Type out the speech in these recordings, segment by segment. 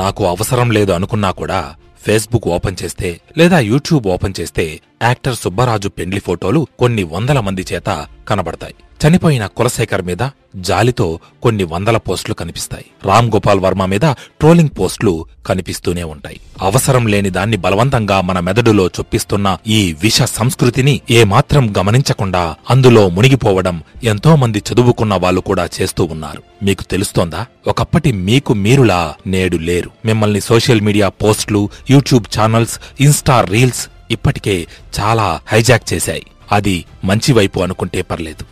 నాకు అవసరం లేదు అనుకున్నా కూడా ఫేస్బుక్ ఓపెన్ చేస్తే లేదా యూట్యూబ్ ఓపెన్ చేస్తే యాక్టర్ సుబ్బరాజు పెండ్లి ఫోటోలు కొన్ని వందల మంది చేత కనబడతాయి. చనిపోయిన కులశేఖర్ మీద జాలితో కొన్ని వందల పోస్టులు కనిపిస్తాయి. రామ్ గోపాల్ వర్మ మీద ట్రోలింగ్ పోస్టులు కనిపిస్తూనే ఉంటాయి. అవసరం లేని దాన్ని బలవంతంగా మన మెదడులో చొప్పిస్తున్న ఈ విష సంస్కృతిని ఏమాత్రం గమనించకుండా అందులో మునిగిపోవడం ఎంతో మంది చదువుకున్న వాళ్ళు కూడా చేస్తూ ఉన్నారు. మీకు తెలుస్తోందా? ఒకప్పటి మీకు మీరులా నేడు లేరు. మిమ్మల్ని సోషల్ మీడియా పోస్టులు, యూట్యూబ్ ఛానల్స్, ఇన్స్టా రీల్స్ ఇప్పటికే చాలా హైజాక్ చేశాయి. అది మంచి వైపు అనుకుంటే పర్లేదు.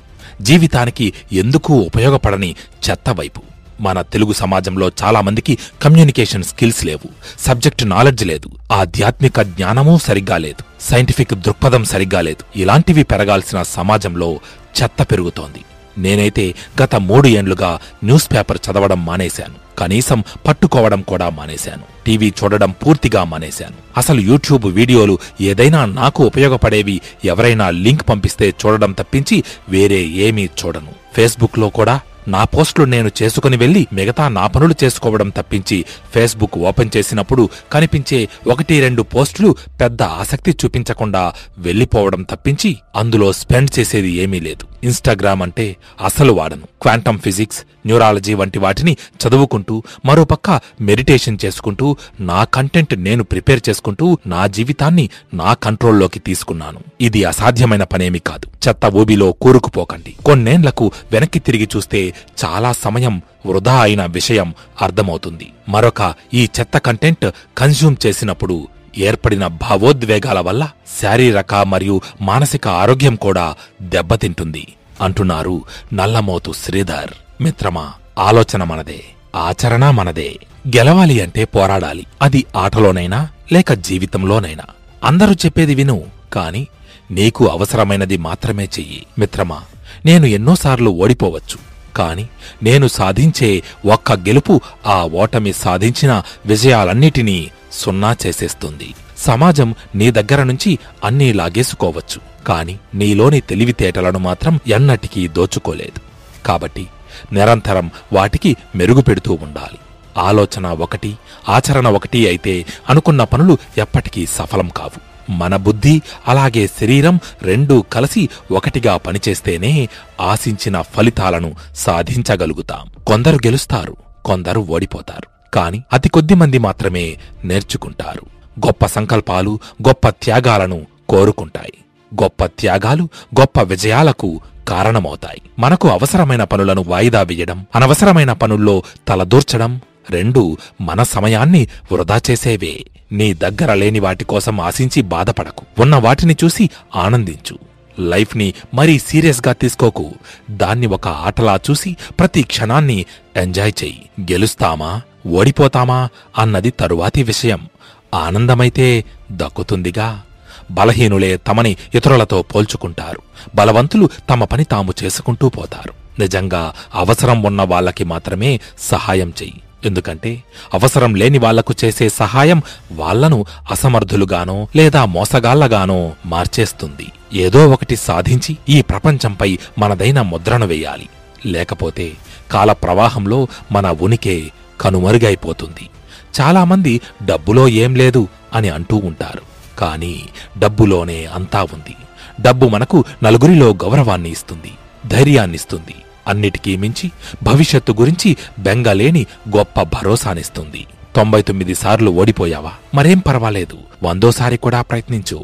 జీవితానికి ఎందుకూ ఉపయోగపడని చెత్త వైపు. మన తెలుగు సమాజంలో చాలా మందికి కమ్యూనికేషన్ స్కిల్స్ లేవు, సబ్జెక్ట్ నాలెడ్జ్ లేదు, ఆధ్యాత్మిక జ్ఞానమూ సరిగ్గా లేదు, సైంటిఫిక్ దృక్పథం సరిగ్గా లేదు. ఇలాంటివి పెరగాల్సిన సమాజంలో చెత్త పెరుగుతోంది. నేనైతే గత 3 ఏండ్లుగా న్యూస్ పేపర్ చదవడం మానేశాను. కనీసం పట్టుకోవడం కూడా మానేశాను. టీవీ చూడడం పూర్తిగా మానేశాను. అసలు యూట్యూబ్ వీడియోలు ఏదైనా నాకు ఉపయోగపడేవి ఎవరైనా లింక్ పంపిస్తే చూడడం తప్పించి వేరే ఏమీ చూడను. ఫేస్బుక్లో కూడా నా పోస్టులు నేను చేసుకుని వెళ్లి మిగతా నా పనులు చేసుకోవడం తప్పించి ఫేస్బుక్ ఓపెన్ చేసినప్పుడు కనిపించే 1-2 పోస్టులు పెద్ద ఆసక్తి చూపించకుండా వెళ్లిపోవడం తప్పించి అందులో స్పెండ్ చేసేది ఏమీ లేదు. ఇన్స్టాగ్రామ్ అంటే అసలు వాడను. క్వాంటమ్ ఫిజిక్స్, న్యూరాలజీ వంటి వాటిని చదువుకుంటూ మరోపక్క మెడిటేషన్ చేసుకుంటూ నా కంటెంట్ నేను ప్రిపేర్ చేసుకుంటూ నా జీవితాన్ని నా కంట్రోల్లోకి తీసుకున్నాను. ఇది అసాధ్యమైన పనేమీ కాదు. చెత్త ఊబిలో కూరుకుపోకండి. కొన్నేండ్లకు వెనక్కి తిరిగి చూస్తే చాలా సమయం వృధా అయిన విషయం అర్థమవుతుంది. మరొక ఈ చెత్త కంటెంట్ కన్జ్యూమ్ చేసినప్పుడు ఏర్పడిన భావోద్వేగాల వల్ల శారీరక మరియు మానసిక ఆరోగ్యం కూడా దెబ్బతింటుంది అంటున్నారు నల్లమోతు శ్రీధర్. మిత్రమా, ఆలోచన మనదే, ఆచరణ మనదే. గెలవాలి అంటే పోరాడాలి. అది ఆటలోనైనా లేక జీవితంలోనైనా. అందరూ చెప్పేది విను, కాని నీకు అవసరమైనది మాత్రమే చెయ్యి. మిత్రమా, నేను ఎన్నోసార్లు ఓడిపోవచ్చు, కాని నేను సాధించే ఒక్క గెలుపు ఆ ఓటమి సాధించిన విజయాలన్నిటినీ సున్నా చేసేస్తుంది. సమాజం నీ దగ్గర నుంచి అన్నీ లాగేసుకోవచ్చు, కాని నీలోని తెలివితేటలను మాత్రం ఎన్నటికీ దోచుకోలేదు. కాబట్టి నిరంతరం వాటికి మెరుగుపెడుతూ ఉండాలి. ఆలోచన ఒకటి, ఆచరణ ఒకటి అయితే అనుకున్న పనులు ఎప్పటికీ సఫలం కావు. మన బుద్ధి అలాగే శరీరం రెండూ కలిసి ఒకటిగా పనిచేస్తేనే ఆశించిన ఫలితాలను సాధించగలుగుతాం. కొందరు గెలుస్తారు, కొందరు ఓడిపోతారు, కాని అతి కొద్ది మంది మాత్రమే నేర్చుకుంటారు. గొప్ప సంకల్పాలు గొప్ప త్యాగాలను కోరుకుంటాయి. గొప్ప త్యాగాలు గొప్ప విజయాలకు కారణమవుతాయి. మనకు అవసరమైన పనులను వాయిదా వేయడం, అనవసరమైన పనుల్లో తలదూర్చడం రెండూ మన సమయాన్ని వృధా చేసేవే. నీ దగ్గర లేని వాటి కోసం ఆశించి బాధపడకు. ఉన్న వాటిని చూసి ఆనందించు. లైఫ్ ని మరీ సీరియస్ గా తీసుకోకు. దాన్ని ఒక ఆటలా చూసి ప్రతి క్షణాన్ని ఎంజాయ్ చెయ్యి. గెలుస్తామా ఓడిపోతామా అన్నది తరువాతి విషయం. ఆనందమైతే దక్కుతుందిగా. బలహీనులే తమని ఇతరులతో పోల్చుకుంటారు. బలవంతులు తమ పని తాము చేసుకుంటూ పోతారు. నిజంగా అవసరం ఉన్న వాళ్ళకి మాత్రమే సహాయం చెయ్యి. ఎందుకంటే అవసరం లేని వాళ్లకు చేసే సహాయం వాళ్లను అసమర్థులుగానో లేదా మోసగాళ్లగానో మార్చేస్తుంది. ఏదో ఒకటి సాధించి ఈ ప్రపంచంపై మనదైన ముద్రను వెయ్యాలి. లేకపోతే కాల ప్రవాహంలో మన ఉనికే కనుమరుగైపోతుంది. చాలామంది డబ్బులో ఏం లేదు అని అంటూ ఉంటారు, కానీ డబ్బులోనే అంతా ఉంది. డబ్బు మనకు నలుగురిలో గౌరవాన్ని ఇస్తుంది, ధైర్యాన్నిస్తుంది. అన్నిటికీ మించి భవిష్యత్తు గురించి బెంగలేని గొప్ప భరోసానిస్తుంది. 99 సార్లు ఓడిపోయావా? మరేం పర్వాలేదు, 100వ సారి కూడా ప్రయత్నించు.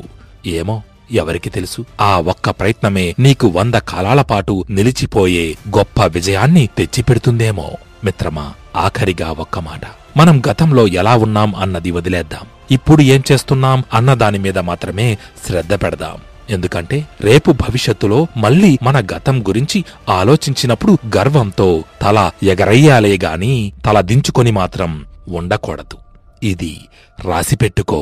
ఏమో, ఎవరికి తెలుసు? ఆ ఒక్క ప్రయత్నమే నీకు 100 కాలాల పాటు నిలిచిపోయే గొప్ప విజయాన్ని తెచ్చిపెడుతుందేమో. మిత్రమా, ఆఖరిగా ఒక్క మాట. మనం గతంలో ఎలా ఉన్నాం అన్నది వదిలేద్దాం. ఇప్పుడు ఏం చేస్తున్నాం అన్న దాని మీద మాత్రమే శ్రద్ధ పెడదాం. ఎందుకంటే రేపు భవిష్యత్తులో మళ్ళీ మన గతం గురించి ఆలోచించినప్పుడు గర్వంతో తల ఎగరయ్యాలే గాని తల దించుకొని మాత్రం ఉండకూడదు. ఇది రాసిపెట్టుకో.